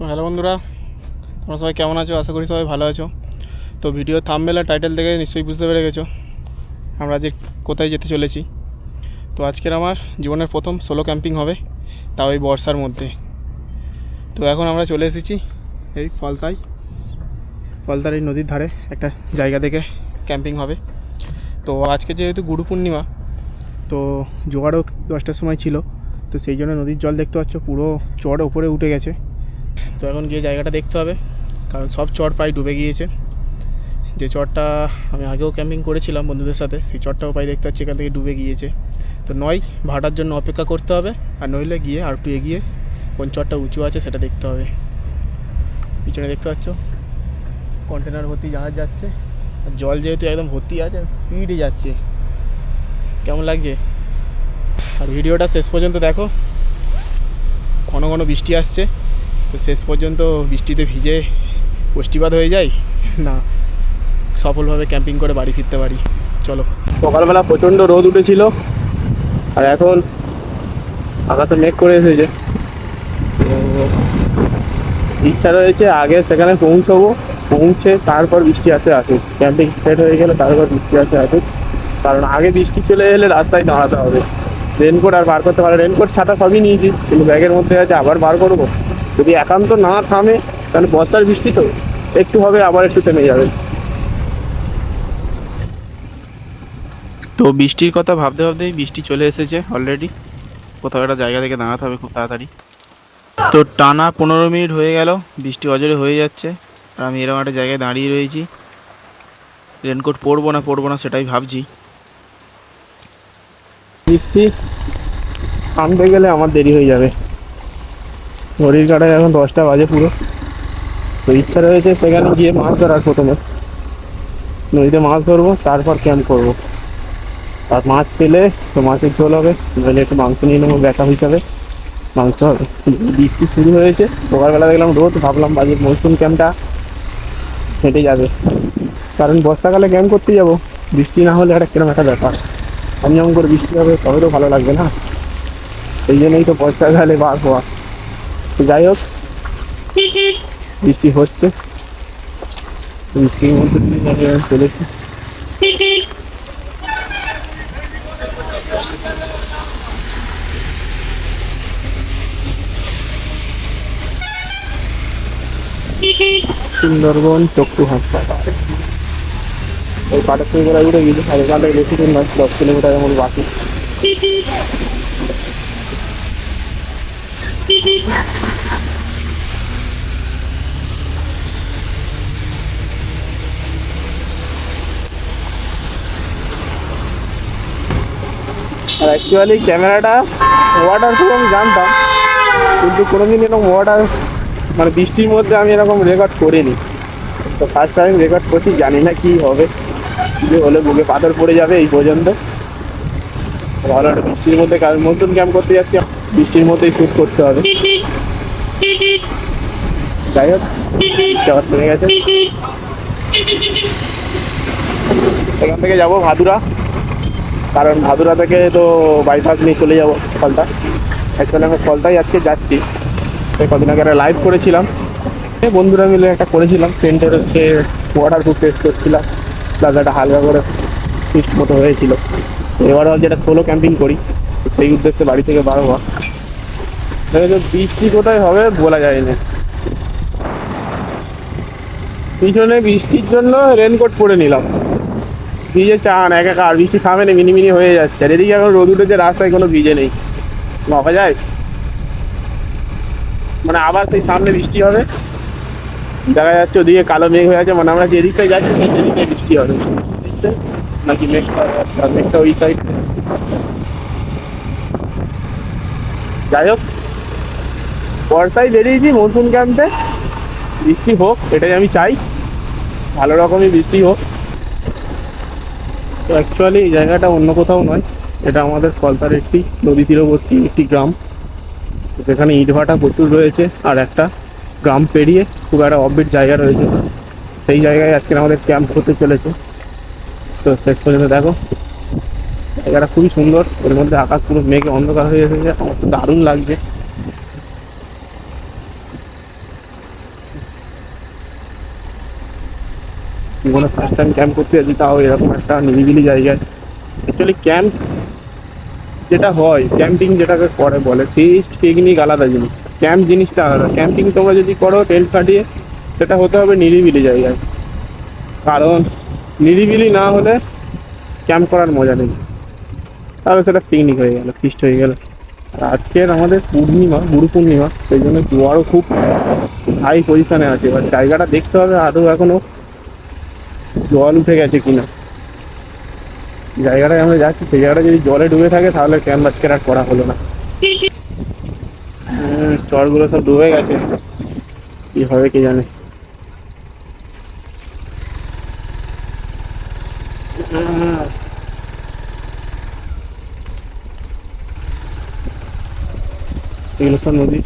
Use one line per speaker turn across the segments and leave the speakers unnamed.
Hello বন্ধুরা, তোমরা সবাই কেমন আছো? আশা করি সবাই ভালো আছো। তো ভিডিও থাম্বনেল আর টাইটেল থেকে নিশ্চয়ই বুঝতে পেরে গেছো আমরা যে কোথায় যেতে চলেছি। তো আজকের আমার জীবনের প্রথম সোলো ক্যাম্পিং হবে, তাও এই বর্ষার মধ্যে। তো এখন আমরা চলে এসেছি এই ফলতার এই নদীর ধারে একটা জায়গা থেকে ক্যাম্পিং হবে। তো আজকে যেহেতু গুরু পূর্ণিমা, তো জোগাড়ও 10টার সময় ছিল, তো সেই জন্য নদীর জল দেখতে পাচ্ছ পুরো চড় ওপরে উঠে গেছে। তো এখন গিয়ে জায়গাটা দেখতে হবে, কারণ সব চড় প্রায় ডুবে গিয়েছে। যে চড়টা আমি আগেও ক্যাম্পিং করেছিলাম বন্ধুদের সাথে, সেই চড়টাও প্রায় দেখতে পাচ্ছি এখান থেকে ডুবে গিয়েছে। তো নয় ভাটার জন্য অপেক্ষা করতে হবে, আর নইলে গিয়ে আর একটু এগিয়ে কোন চড়টা উঁচু আছে সেটা দেখতে হবে। পিছনে দেখতে পাচ্ছ কন্টেনার ভর্তি জাহাজ যাচ্ছে, আর জল যেহেতু একদম ভর্তি আছে, স্পিডে যাচ্ছে। কেমন লাগছে? আর ভিডিওটা শেষ পর্যন্ত দেখো, ঘন ঘন বৃষ্টি আসছে, তো শেষ পর্যন্ত বৃষ্টিতে ভিজে বৃষ্টিপাত হয়ে যায় না, সফলভাবে ক্যাম্পিং করে বাড়ি ফিরতে পারি। চলো। সকালবেলা প্রচণ্ড রোদ উঠেছিল, আর এখন আকাশে মেঘ করে এসেছে। তো ইচ্ছা রয়েছে আগে সেখানে পৌঁছে তারপর বৃষ্টি আসুক, ক্যাম্পিং সেট হয়ে গেলে তারপর বৃষ্টি আসুক। কারণ আগে বৃষ্টি চলে এলে রাস্তায় দাঁড়াতে হবে। রেনকোট আর বার করতে পারে, রেনকোট ছাতা সবই নিয়েছি, কিন্তু ব্যাগের মধ্যে আছে, আবার বার করবো। যদি একান্ত না থামে তাহলে বর্ষার বৃষ্টি তো একটু হবে, আবার একটু থেমে যাবে। তো বৃষ্টির কথা ভাবতে ভাবতেই বৃষ্টি চলে এসেছে অলরেডি। কোথাও একটা জায়গা থেকে দাঁড়াতে হবে খুব তাড়াতাড়ি। তো টানা 15 মিনিট হয়ে গেল, বৃষ্টি অজরে হয়ে যাচ্ছে, আর আমি এরকম একটা জায়গায় দাঁড়িয়ে রয়েছি। রেনকোট পরবো না সেটাই ভাবছি। বৃষ্টি থামতে গেলে আমার দেরি হয়ে যাবে। ঘড়ির কাঁটায় এখন 10টা বাজে পুরো। তো ইচ্ছা রয়েছে সেখানে গিয়ে মাছ ধরার, প্রথমে নদীতে মাছ ধরবো, তারপর ক্যাম্প করবো। আর মাছ পেলে তো মাছের ঝোল হবে, নইলে একটু মাংস নিয়ে নেবো ব্যাকআপ হিসাবে, মাংস হবে। বৃষ্টি শুরু হয়েছে, সকালবেলা দেখলাম রোদ, ভাবলাম বাজে মৌসুম ক্যাম্পটা হেঁটে যাবে, কারণ বর্ষাকালে ক্যাম্প করতে যাবো, বৃষ্টি না হলে একটা কিরকম একটা ব্যাপার। যেমন করে বৃষ্টি হবে তবে তো ভালো লাগবে না, সেই জন্যই তো বর্ষাকালে বার হওয়া। তো যাই হোক, বৃষ্টি হচ্ছে, বৃষ্টির মধ্যে দিয়ে চলেছে। সুন্দরবন চক্ষু হাসপাতাল, ওই কাটার করে উঠে গেছে, আর এখান থেকে বেশি দূর নয়, 10 কিলোমিটারের মতো বাকি। আর অ্যাকচুয়ালি ক্যামেরাটা ওয়াটার প্রুফ আমি জানতাম, কিন্তু কোনোদিন এরকম ওয়াটার মানে বৃষ্টির মধ্যে আমি এরকম রেকর্ড করিনি। তো ফার্স্ট টাইম রেকর্ড করছি, জানি না কী হবে, যে হলে বুকে পাথর পড়ে যাবে এই পর্যন্ত। ভালো একটা বৃষ্টির মধ্যে, কারণ নতুন ক্যাম্প করতে যাচ্ছি, বৃষ্টির মধ্যেই শ্যুট করতে হবে। যাই হোক, যাওয়ার চলে গেছে। এখান থেকে যাবো ভাদুরা, কারণ ভাদুরা থেকে তো বাইপাস নিয়ে চলে যাবো ফলতা। অ্যাকচুয়ালি আমি ফলতাই আজকে যাচ্ছি। কদিন আগে একটা লাইভ করেছিলাম, বন্ধুরা মিলে একটা করেছিলাম, টেন্টের হচ্ছে ওয়াটার প্রুফ টেস্ট করছিলাম, প্লাস একটা হালকা করে ফিস্ট মতো হয়েছিল। এবারও যেটা সোলো ক্যাম্পিং করি, সেই উদ্দেশ্যে বাড়ি থেকে বার হওয়া। বৃষ্টি কোথায় হবে বলা যায় না, পিছনে বৃষ্টির জন্য রেনকোট পরে নিলাম, ভিজে চান একাকার, বৃষ্টি থামে না, মিনিমিনি হয়ে যাচ্ছে। আর এদিকে এখন রোদ উঠেছে, রাস্তায় কোনো ভিজে নেই, ভাবা যায়। মানে আবার সেই সামনে বৃষ্টি হবে, দেখা যাচ্ছে ওদিকে কালো মেঘ হয়ে আছে, মানে আমরা যেদিকটায় যাচ্ছি সেদিকটায় বৃষ্টি হবে নাকি মেঘটা ওই সাইড। যাই হোক, বর্ষায় বেরিয়েছি মনসুন ক্যাম্পে, বৃষ্টি হোক এটাই আমি চাই, ভালো রকমই বৃষ্টি হোক। তো অ্যাকচুয়ালি এই জায়গাটা অন্য কোথাও নয়, এটা আমাদের ফলতার একটি নদী তীরবর্তী একটি গ্রাম, যেখানে ইটভাটা প্রচুর রয়েছে, আর একটা গ্রাম পেরিয়ে খুব একটা অফবিট জায়গা রয়েছে, সেই জায়গায় আজকে আমাদের ক্যাম্প হতে চলেছে। তো শেষ পর্যন্ত দেখো, জায়গাটা খুবই সুন্দর, এর মধ্যে আকাশ পুরো মেঘে অন্ধকার হয়ে এসেছে, আমার তো দারুণ লাগছে। জীবনে ফার্স্ট টাইম ক্যাম্প করতে যাচ্ছি, তাও এরকম একটা নিরিবিলি জায়গায়। অ্যাকচুয়ালি ক্যাম্প যেটা হয়, ক্যাম্পিং যেটাকে করে বলে, ফিস্ট পিকনিক আলাদা জিনিস, ক্যাম্প জিনিসটা আলাদা। ক্যাম্পিং তোমরা যদি করো টেন্ট খাটিয়ে, সেটা হতে হবে নিরিবিলি জায়গায়, কারণ নিরিবিলি না হলে ক্যাম্প করার মজা নেই, তাহলে সেটা পিকনিক হয়ে গেল, ফিস্ট হয়ে গেল। আর আজকের আমাদের পূর্ণিমা, গুরু পূর্ণিমা, সেই জন্য জোয়ারও খুব হাই পজিশনে আছে। এবার জায়গাটা দেখতে হবে আদৌ এখনো জল উঠে গেছে কিনা। জায়গাটায় আমরা যাচ্ছি, সেই জায়গাটা যদি জলে ডুবে থাকে তাহলে ক্যাম্প আজকের আর করা হলো না। চরগুলো সব ডুবে গেছে, কি হবে কি জানে। এগুলো সব নদীর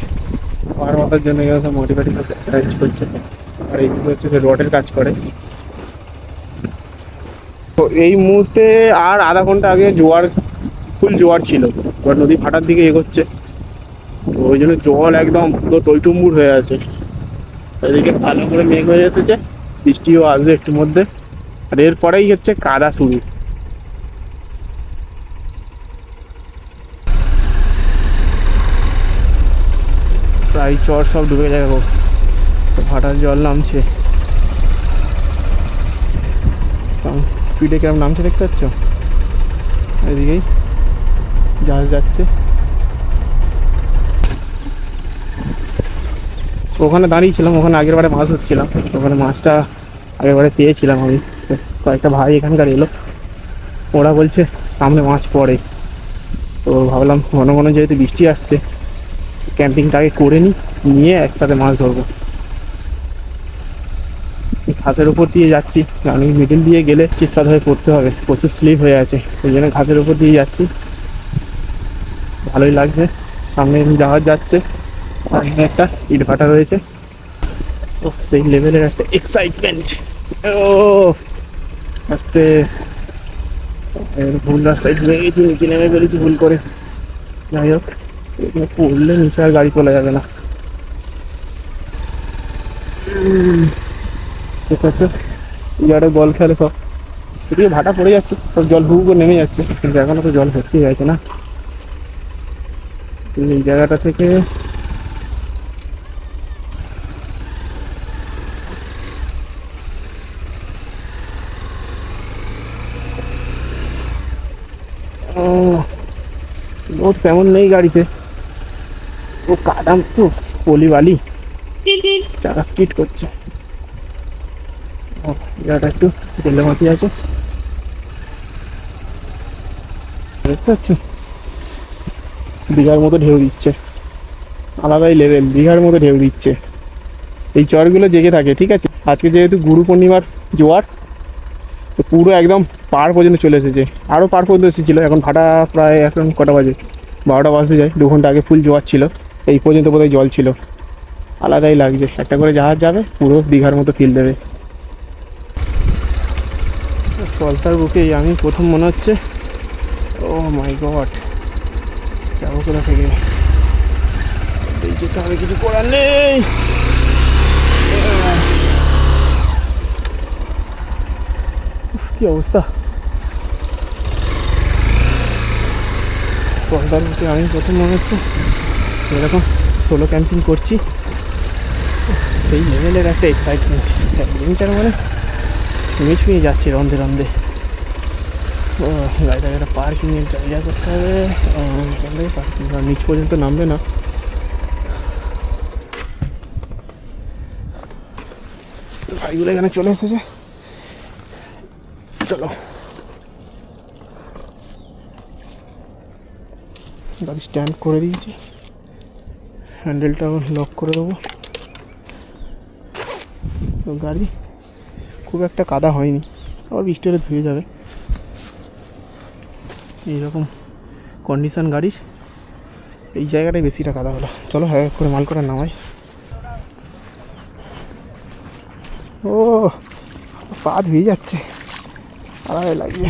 পার মাথার জন্য এগুলো সব মাটি ফাটি সব অ্যারেঞ্জ করছে, আর এইগুলো হচ্ছে সে রডের কাজ করে। তো এই মুহূর্তে আর আধা ঘন্টা আগে জোয়ার, ফুল জোয়ার ছিল, এবার নদী ফাটার দিকে এগোচ্ছে, তো ওই জন্য জল একদম পুরো টইটুম্বুর হয়ে আছে। এদিকে ভালো করে মেঘ হয়ে এসেছে, বৃষ্টিও আসবে একটু মধ্যে, আর এরপরেই হচ্ছে কাদা শুরু। প্রায় চর সব ডুবে যাবে, ফাটার জল নামছে, স্পিডে কিরম নামছে দেখতে পাচ্ছ। এদিকেই জাহাজ যাচ্ছে, ওখানে দাঁড়িয়েছিলাম, ওখানে আগের বারে মাছ ধরছিলাম, ওখানে মাছটা আগের বারে পেয়েছিলাম আমি। কয়েকটা ভাই এখানকার এলো, ওরা বলছে সামনে মাছ পড়ে, তো ভাবলাম ঘন ঘন যেহেতু বৃষ্টি আসছে, ক্যাম্পিংটা আগে করে নিয়ে একসাথে মাছ ধরবো। ঘাসের উপর দিয়ে যাচ্ছি, কারণ মিডিল দিয়ে গেলে চিৎকার হয়ে পড়তে হবে, প্রচুর স্লিপ হয়ে আছে, সেই জন্য ঘাসের উপর দিয়ে যাচ্ছি। ভালোই লাগছে, সামনে জাহাজ যাচ্ছে, আর একটা ইট ভাটা রয়েছে। ও সেই লেভেলের একটা এক্সাইটমেন্ট। ও আস্তে ভুল রাস্তায় ঢুকে গেছি, নিচে নেমে ফেলেছি ভুল করে। যাই হোক, এখানে পড়লে নিচে আর গাড়ি তোলা যাবে না। দেখতে পাচ্ছ ইয়ারে বল খেলে সব, এদিকে ভাটা পড়ে যাচ্ছে, সব জল হুক করে নেমে যাচ্ছে, কিন্তু এখনো তো জল ভর্তি হয়ে গেছে না। এই জায়গাটা থেকে লোড তেমন নেই গাড়িতে, ও কাদাম তো পলি বালি, চাকা স্কিট করছে। জায়গাটা একটু বেলে মাটি আছে, দেখতে পাচ্ছ দীঘার মতো ঢেউ দিচ্ছে, আলাদাই লেভেল, দীঘার মতো ঢেউ দিচ্ছে। এই চরগুলো জেগে থাকে, ঠিক আছে। আজকে যেহেতু গুরু পূর্ণিমার জোয়ার, তো পুরো একদম পাড় পর্যন্ত চলে এসেছে, আরও পাড় পর্যন্ত এসেছিলো। এখন ভাটা প্রায় এখন কটা বাজে, 12টা বাজতে যায়, 2 ঘন্টা আগে ফুল জোয়ার ছিল, এই পর্যন্ত বোধহয় জল ছিল। আলাদাই লাগছে, একটা করে জাহাজ যাবে, পুরো দীঘার মতো ফিল দেবে। কলতার বুকেই আমি প্রথম মনে হচ্ছে, ও মাই গড, যাবো কোথা থেকে, যেতে হবে, কিছু করার নেই। কি অবস্থা, কলতার বুকে আমি প্রথম মনে হচ্ছে এরকম সোলো ক্যাম্পিং করছি, সেই লেভেলের একটা এক্সাইটমেন্ট, অ্যাডভেঞ্চার মানে ছুঁয়ে যাচ্ছি রন্ধে রন্ধে। ও গাড়িটাকে একটা পার্কিংয়ের জায়গা করতে হবে, এখান থেকে পার্কিং, নিচ পর্যন্ত নামবে না। গাড়িগুলো এখানে চলে এসেছে, চলো গাড়ি স্ট্যান্ড করে দিয়েছি, হ্যান্ডেলটাও লক করে দেবো। তো গাড়ি খুব একটা কাদা হয়নি, আবার বৃষ্টি হলে ধুয়ে যাবে, এইরকম কন্ডিশান গাড়ির। এই জায়গাটায় বেশিটা কাদা হলো, চলো হ্যাঁ করে মাল করে নামাই। ও পা ধুয়ে যাচ্ছে, আলাদাই লাগছে।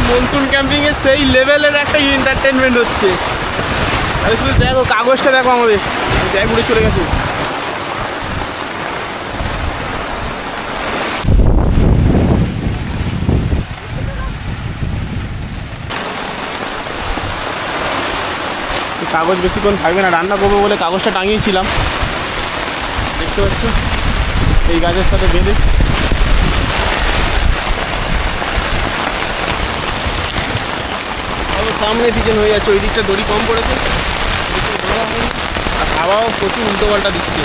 মনসুন ক্যাম্পিংয়ে সেই লেভেলের একটা এন্টারটেনমেন্ট হচ্ছে। আরে শুধু দেখো কাগজটা দেখো আমাদের ব্যাগ উড়ে চলে গেছে। কাগজ বেশিক্ষণ থাকবে না, রান্না করবো বলে কাগজটা টাঙিয়েছিলাম, দেখতে পাচ্ছ এই গাছের সাথে বেঁধে। সামনে পিছন হয়ে যাচ্ছে, ওই দিকটা দড়ি কম পড়েছে আর হাওয়াও প্রচুর উল্টো পাল্টা দিচ্ছে।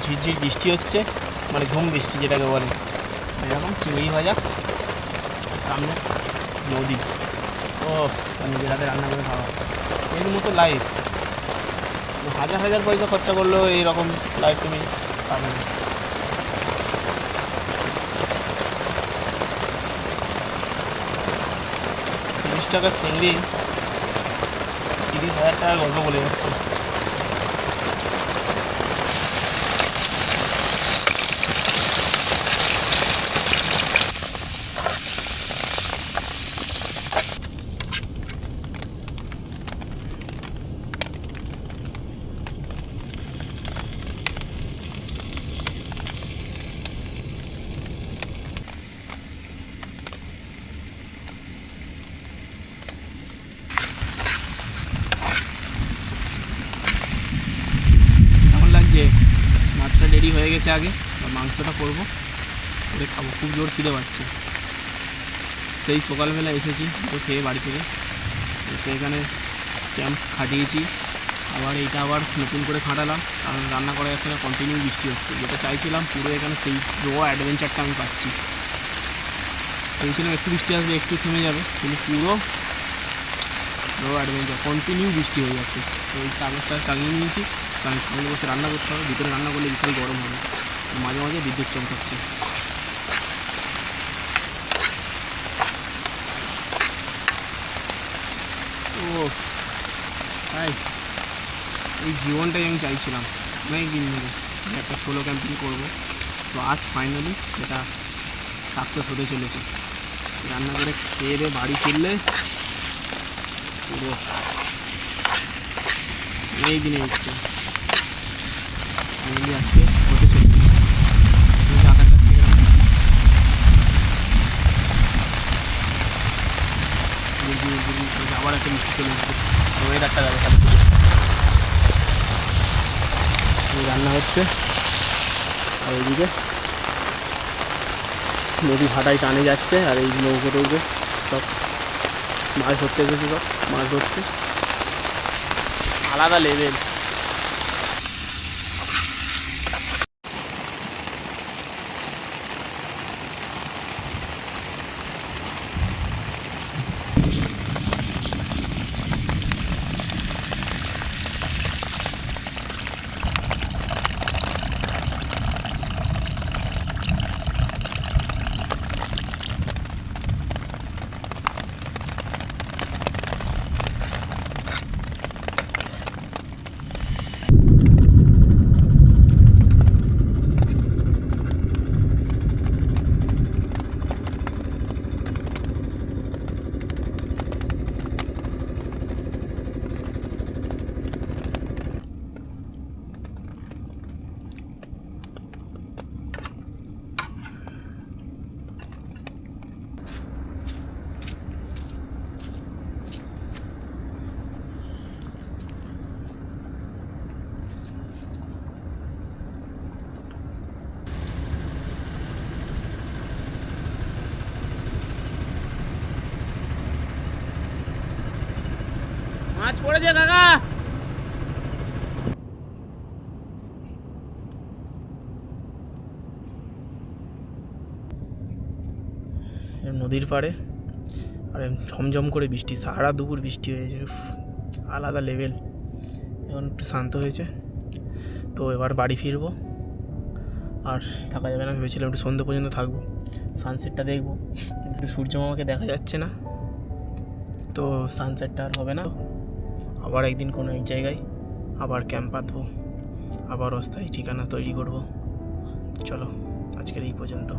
ঝিরঝির বৃষ্টি হচ্ছে, মানে ঝুম বৃষ্টি যেটাকে বলে। এরকম চিংড়ি ভাজা, সামনে নদী, ও নিজের হাতে রান্না করে খাওয়া, এর মতো লাইফ। হাজার হাজার পয়সা খরচা করলেও এইরকম লাইফ তুমি পাবে না। টাকার চিংড়ি 30,000 টাকার গল্প বলে যাচ্ছে। মাছটা রেডি হয়ে গেছে, আগে মাংসটা করবো, করে খাবো, খুব জোর খিদে পাচ্ছে। সেই সকালবেলা এসেছি তো খেয়ে বাড়ি থেকে, এসে এখানে ক্যাম্প খাটিয়েছি, আবার এইটা আবার নতুন করে খাটালাম, কারণ রান্না করা যাচ্ছে না, কন্টিনিউ বৃষ্টি হচ্ছে। যেটা চাইছিলাম পুরো এখানে সেই রো অ্যাডভেঞ্চারটা আমি পাচ্ছি। ভেবেছিলাম একটু বৃষ্টি আসবে একটু থেমে যাবে, কিন্তু পুরো রো অ্যাডভেঞ্চার, কন্টিনিউ বৃষ্টি হয়ে যাচ্ছে। তো এই কাগজটা টাঙিয়ে নিয়েছি, কারণ সামনে বসে রান্না করতে হবে, ভিতরে রান্না করলে বিশাল গরম হবে, মাঝে মাঝে বিদ্যুৎ চমকাচ্ছে। ও তাই এই জীবনটাই আমি চাইছিলাম অনেক দিন ধরে, একটা সোলো ক্যাম্পিং করবো। তো আজ ফাইনালি এটা সাকসেস হতে চলেছে। রান্না করে খেয়ে দিয়ে বাড়ি ফিরলে পুরো এই দিনে ইচ্ছে ফাইনালি আজকে হতে চলছে। আকাশ যাচ্ছে আবার একটা মিষ্টি চলে এসেছে, ওয়েদারটা যাবে খালি রান্না হচ্ছে। আর ওইদিকে নদী ভাটায় টানে যাচ্ছে, আর এই নৌকো টৌকো সব মাছ ধরতে এসেছে, সব মাছ ধরছে, আলাদা লেভেল। মাছ পড়েছে কাকা। নদীর পাড়ে আর ঝমঝম করে বৃষ্টি, সারা দুপুর বৃষ্টি হয়েছে, উফ, আলাদা লেভেল। এখন একটু শান্ত হয়েছে, তো এবার বাড়ি ফিরবো। আর থাকা যাবে না, ভেবেছিলাম একটু সন্ধ্যে পর্যন্ত থাকবো, সানসেটটা দেখবো, কিন্তু সূর্য মামাকে দেখা যাচ্ছে না, তো সানসেটটা আর হবে না। আবার একদিন কোনো এক জায়গায় আবার ক্যাম্প পাতবো, আবার অস্থায়ী ঠিকানা তৈরি করব। চলো, আজকের এই পর্যন্ত।